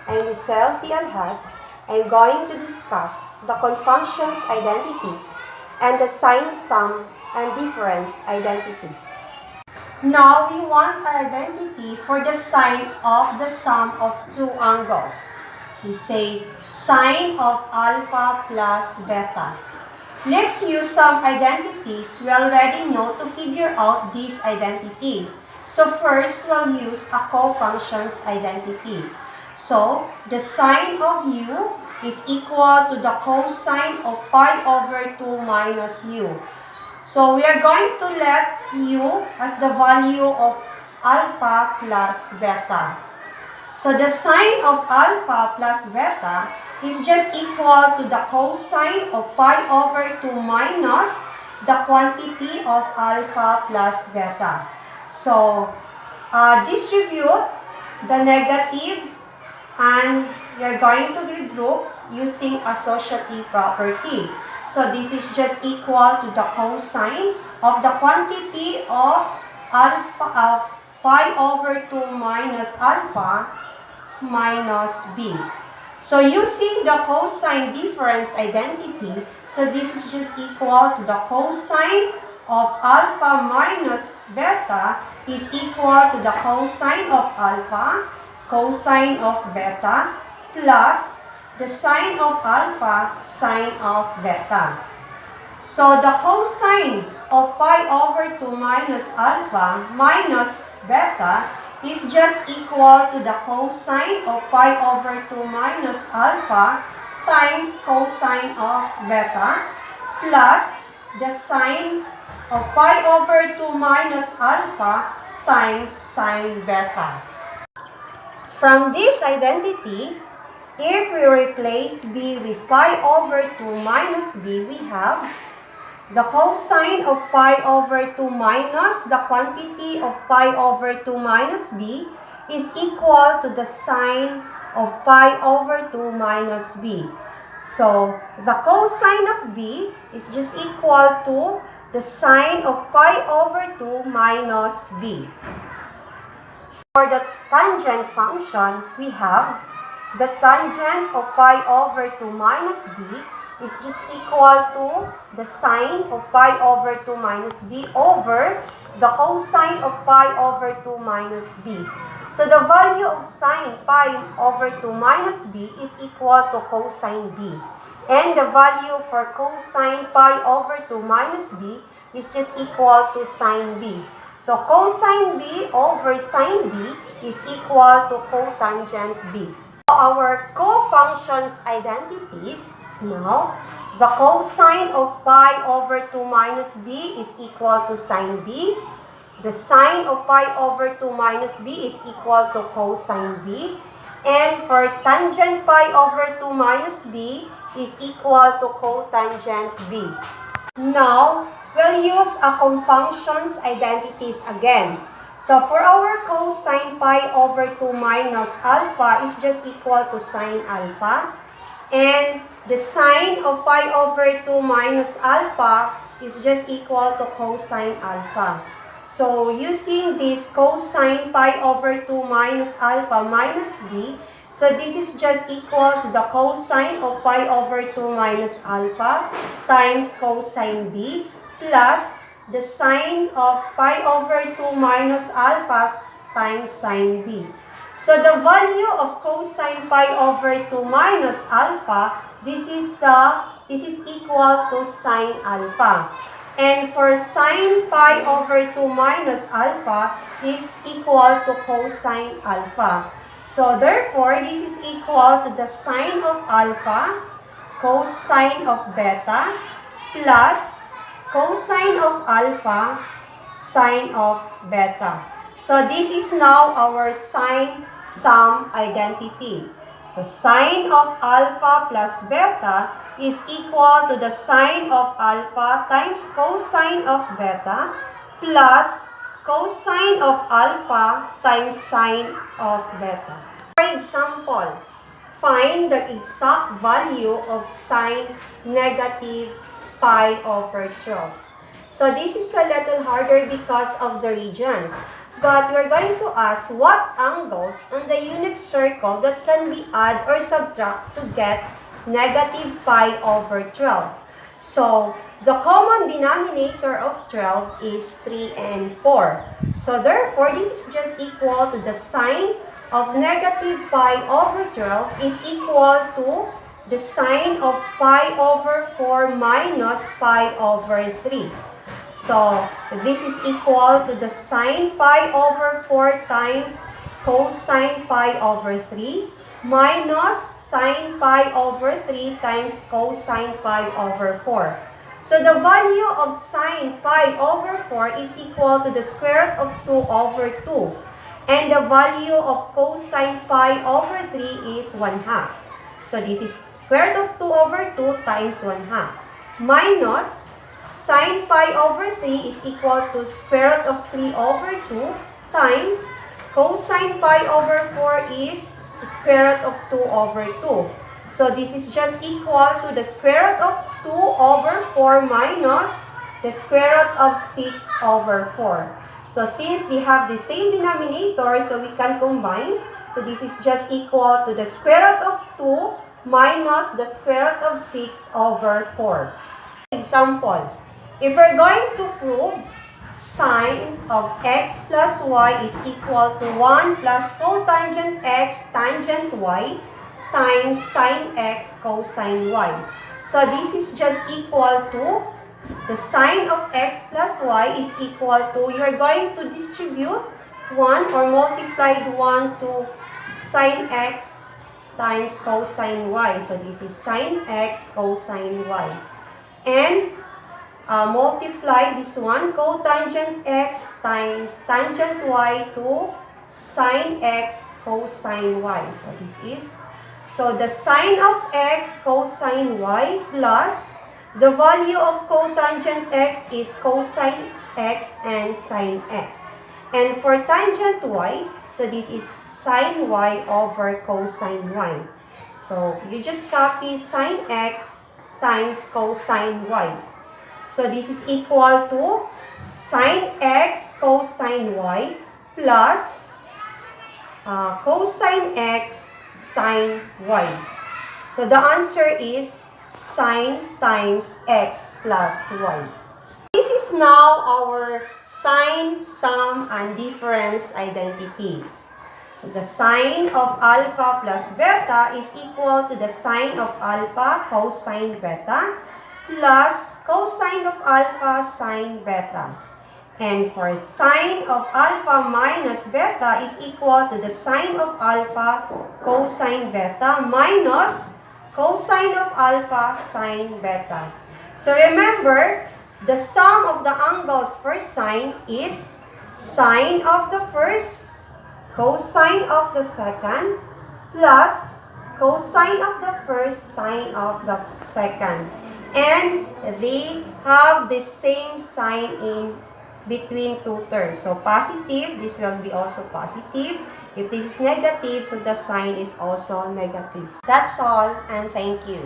I'm Michelle T. Alhas. I'm going to discuss the confunctions identities and the sine sum and difference identities. Now, we want an identity for the sine of the sum of two angles. We say sine of alpha plus beta. Let's use some identities we already know to figure out this identity. So first, we'll use a cofunctions identity. So, the sine of u is equal to the cosine of pi over 2 minus u. So, we are going to let u as the value of alpha plus beta. So, the sine of alpha plus beta is just equal to the cosine of pi over 2 minus the quantity of alpha plus beta. So, distribute the negative and you're going to regroup using associative property. So, this is just equal to the cosine of the quantity of pi over 2 minus alpha minus b. So, using the cosine difference identity, so this is just equal to the cosine of alpha minus beta is equal to the cosine of alpha, cosine of beta, plus the sine of alpha, sine of beta. So, the cosine of pi over 2 minus alpha minus beta is just equal to the cosine of pi over 2 minus alpha times cosine of beta plus the sine of pi over 2 minus alpha times sine beta. From this identity, if we replace b with pi over 2 minus b, we have the cosine of pi over 2 minus the quantity of pi over 2 minus b is equal to the sine of pi over 2 minus b. So, the cosine of b is just equal to the sine of pi over 2 minus b. For the tangent function, we have the tangent of pi over 2 minus b is just equal to the sine of pi over 2 minus b over the cosine of pi over 2 minus b. So, the value of sine pi over 2 minus b is equal to cosine b. And the value for cosine pi over 2 minus b is just equal to sine b. So, cosine b over sine b is equal to cotangent b. Our cofunctions identities is now the cosine of pi over 2 minus b is equal to sine b. The sine of pi over 2 minus b is equal to cosine b. And for tangent pi over 2 minus b is equal to cotangent b. Now, we'll use a cofunctions identities again. So, for our cosine pi over 2 minus alpha is just equal to sine alpha. And the sine of pi over 2 minus alpha is just equal to cosine alpha. So, using this cosine pi over 2 minus alpha minus b, so this is just equal to the cosine of pi over 2 minus alpha times cosine b plus the sine of pi over 2 minus alpha times sine b. So, the value of cosine pi over 2 minus alpha, this is equal to sine alpha. And for sine pi over 2 minus alpha is equal to cosine alpha. So, therefore, this is equal to the sine of alpha, cosine of beta, plus cosine of alpha, sine of beta. So, this is now our sine sum identity. So, sine of alpha plus beta is equal to the sine of alpha times cosine of beta plus cosine of alpha times sine of beta. For example, find the exact value of sine negative pi over 12. So, this is a little harder because of the regions. But we're going to ask what angles on the unit circle that can be add or subtract to get negative pi over 12. So, the common denominator of 12 is 3 and 4. So, therefore, this is just equal to the sine of negative pi over 12 is equal to the sine of pi over 4 minus pi over 3. So, this is equal to the sine pi over 4 times cosine pi over 3 minus sine pi over 3 times cosine pi over 4. So, the value of sine pi over 4 is equal to the square root of 2 over 2. And the value of cosine pi over 3 is 1/2. So, this is square root of 2 over 2 times 1/2 minus sine pi over 3 is equal to square root of 3 over 2 times cosine pi over 4 is square root of 2 over 2. So, this is just equal to the square root of 2 over 4 minus the square root of 6 over 4. So, since they have the same denominator, so we can combine. So, this is just equal to the square root of 2 minus the square root of 6 over 4. Example, if we're going to prove sine of x plus y is equal to 1 plus cotangent x tangent y times sine x cosine y. So, this is just equal to the sine of x plus y is equal to, you're going to distribute 1 or multiply 1 to sine x times cosine y. So, this is sine x cosine y. And multiply this one, cotangent x times tangent y to sine x cosine y. So, this is, so the sine of x cosine y plus the value of cotangent x is cosine x and sine x. And for tangent y, so this is sine y over cosine y. So, you just copy sine x times cosine y. So, this is equal to sine x cosine y plus cosine x sine y. So, the answer is sine times x plus y. This is now our sine, sum, and difference identities. So, the sine of alpha plus beta is equal to the sine of alpha cosine beta plus cosine of alpha sine beta. And for sine of alpha minus beta is equal to the sine of alpha cosine beta minus cosine of alpha sine beta. So remember, the sum of the angles for sine is sine of the first, cosine of the second, plus cosine of the first, sine of the second. And they have the same sign in between two terms. So, positive, this will be also positive. If this is negative, so the sign is also negative. That's all, and thank you.